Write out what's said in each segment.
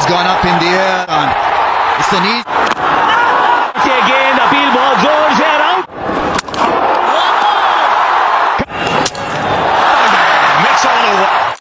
gone up in the air and it's an easy. Again, appeal बहुत जोर से out.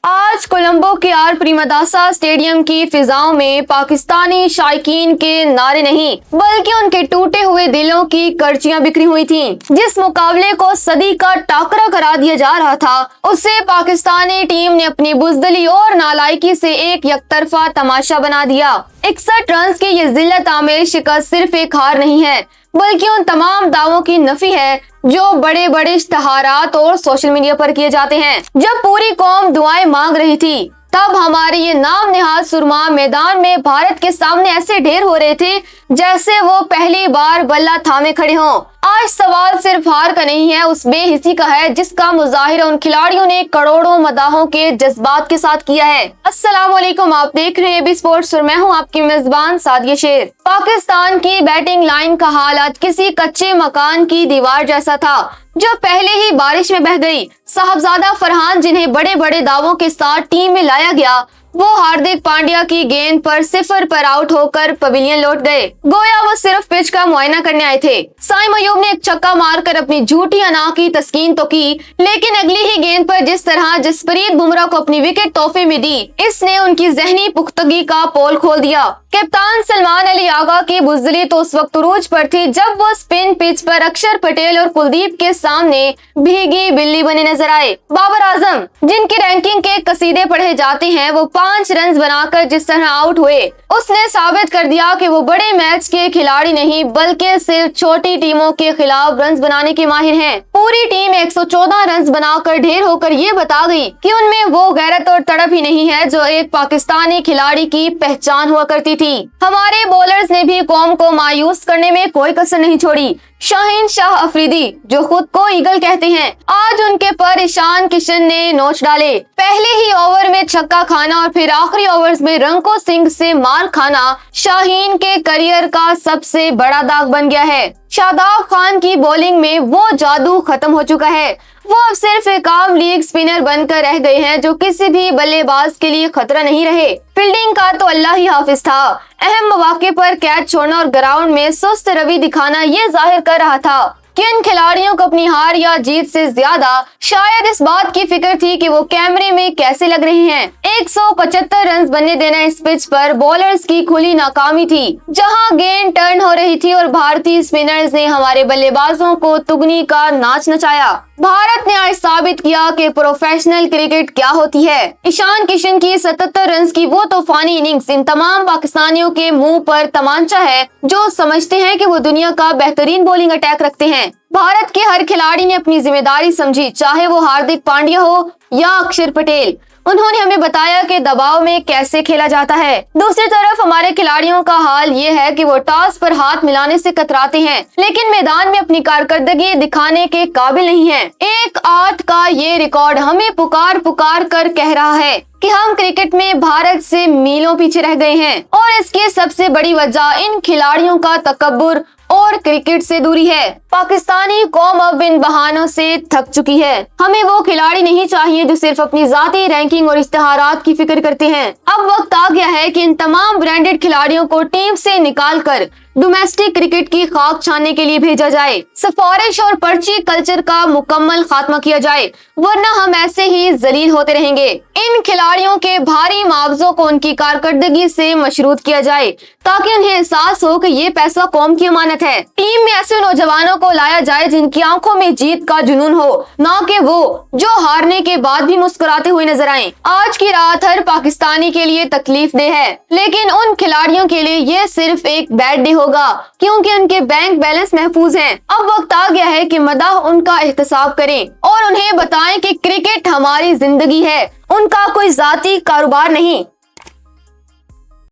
आज कोलंबो के आर प्रेमदासा स्टेडियम की फिजाओं में पाकिस्तानी शायकीन के नारे नहीं बल्कि उनके टूटे हुए दिलों की कर्चियां बिखरी हुई थीं। जिस मुकाबले को सदी का टाकरा करार दिया जा रहा था उसे पाकिस्तानी टीम ने अपनी बुजदली और नालायकी से एक यकतरफा तमाशा बना दिया। 61 रन की ये जिल्लत आमिर शिकस्त सिर्फ एक हार नहीं है बल्कि उन तमाम दावों की नफी है जो बड़े बड़े इश्तहारात और सोशल मीडिया पर किए जाते हैं। जब पूरी कौम दुआएं मांग रही थी तब हमारे ये नाम निहाद सुरमा मैदान में भारत के सामने ऐसे ढेर हो रहे थे जैसे वो पहली बार बल्ला थामे खड़े हों। आज सवाल सिर्फ हार का नहीं है, उस बेहिसी का है जिसका मुजाहिरा उन खिलाड़ियों ने करोड़ों मदाहों के जज्बात के साथ किया है। अस्सलाम वालेकुम, आप देख रहे हैं एबी स्पोर्ट्स और मैं हूं आपकी मेजबान सादिया शेर। पाकिस्तान की बैटिंग लाइन का हालात किसी कच्चे मकान की दीवार जैसा था जो पहले ही बारिश में बह गई। साहबजादा फरहान जिन्हें बड़े बड़े दावों के साथ टीम में लाया गया वो हार्दिक पांड्या की गेंद पर 0 पर आउट होकर पवेलियन लौट गए। गोया वो सिर्फ पिच का मुआयना करने आए थे। साइम अयूब ने एक छक्का मारकर अपनी झूठी अना की तस्कीन तो की, लेकिन अगली ही गेंद पर जिस तरह जसप्रीत बुमराह को अपनी विकेट तोहफे में दी इसने उनकी जहनी पुख्तगी का पोल खोल दिया। कप्तान सलमान अली आगा की बुजदली तो उस वक्त उरूज पर थी जब वो स्पिन पिच पर अक्षर पटेल और कुलदीप के सामने भीगी बिल्ली बने नजर आए। बाबर आजम जिनकी रैंकिंग के कसीदे पढ़े जाते हैं वो 5 रन बनाकर जिस तरह आउट हुए उसने साबित कर दिया कि वो बड़े मैच के खिलाड़ी नहीं बल्कि सिर्फ छोटी टीमों के खिलाफ रन बनाने के माहिर हैं। पूरी टीम 114 रन बनाकर ढेर होकर ये बता गई कि उनमें वो गैरत और तड़प ही नहीं है जो एक पाकिस्तानी खिलाड़ी की पहचान हुआ करती थी। हमारे बॉलर्स ने भी कौम को मायूस करने में कोई कसर नहीं छोड़ी। शाहीन शाह अफरीदी जो खुद को ईगल कहते हैं आज उनके पर ईशान किशन ने नोच डाले। पहले ही ओवर में छक्का खाना और फिर आखिरी ओवर्स में रंको सिंह से मार खाना शाहीन के करियर का सबसे बड़ा दाग बन गया है। शादाब खान की बॉलिंग में वो जादू खत्म हो चुका है। वो अब सिर्फ एक आम लीग स्पिनर बनकर रह गए हैं जो किसी भी बल्लेबाज के लिए खतरा नहीं रहे। फील्डिंग का तो अल्लाह ही हाफिज था। अहम मौके पर कैच छोड़ना और ग्राउंड में सुस्त रवि दिखाना ये जाहिर कर रहा था कि इन खिलाड़ियों को अपनी हार या जीत से ज्यादा शायद इस बात की फिक्र थी कि वो कैमरे में कैसे लग रहे हैं। 175 रन बनने देना इस पिच पर बॉलर्स की खुली नाकामी थी जहां गेंद टर्न हो रही थी और भारतीय स्पिनर्स ने हमारे बल्लेबाजों को तुगनी का नाच नचाया। भारत ने आज साबित किया कि प्रोफेशनल क्रिकेट क्या होती है। ईशान किशन की 77 रन की वो तूफानी इनिंग्स इन तमाम पाकिस्तानियों के मुंह पर तमांचा है जो समझते हैं कि वो दुनिया का बेहतरीन बॉलिंग अटैक रखते हैं। भारत के हर खिलाड़ी ने अपनी जिम्मेदारी समझी, चाहे वो हार्दिक पांड्या हो या अक्षर पटेल। उन्होंने हमें बताया कि दबाव में कैसे खेला जाता है। दूसरी तरफ हमारे खिलाड़ियों का हाल ये है कि वो टॉस पर हाथ मिलाने से कतराते हैं लेकिन मैदान में अपनी कारकर्दगी दिखाने के काबिल नहीं हैं। 1-8 का ये रिकॉर्ड हमें पुकार पुकार कर कह रहा है कि हम क्रिकेट में भारत से मीलों पीछे रह गए हैं और इसकी सबसे बड़ी वजह इन खिलाड़ियों का तकब्बुर और क्रिकेट से दूरी है। पाकिस्तानी कौम अब इन बहानों से थक चुकी है। हमें वो खिलाड़ी नहीं चाहिए जो सिर्फ अपनी जाती रैंकिंग और इश्तहारात की फिक्र करते हैं। अब वक्त आ गया है कि इन तमाम ब्रांडेड खिलाड़ियों को टीम से निकाल कर डोमेस्टिक क्रिकेट की खाक छानने के लिए भेजा जाए। सिफारिश और पर्ची कल्चर का मुकम्मल खात्मा किया जाए वरना हम ऐसे ही जलील होते रहेंगे। इन खिलाड़ियों के भारी मुआवजों को उनकी कारकर्दगी से मशरूत किया जाए ताकि उन्हें एहसास हो कि ये पैसा कौम की अमानत है। टीम में ऐसे नौजवानों को लाया जाए जिनकी आंखों में जीत का जुनून हो, ना कि वो जो हारने के बाद भी मुस्कुराते हुए नजर आएं। आज की रात हर पाकिस्तानी के लिए तकलीफ दे है लेकिन उन खिलाड़ियों के लिए ये सिर्फ एक बैड डे होगा क्योंकि उनके बैंक बैलेंस महफूज हैं। अब वक्त आ गया है कि मदाह उनका एहतसाब करें और उन्हें बताएं कि क्रिकेट हमारी जिंदगी है, उनका कोई जाती कारोबार नहीं।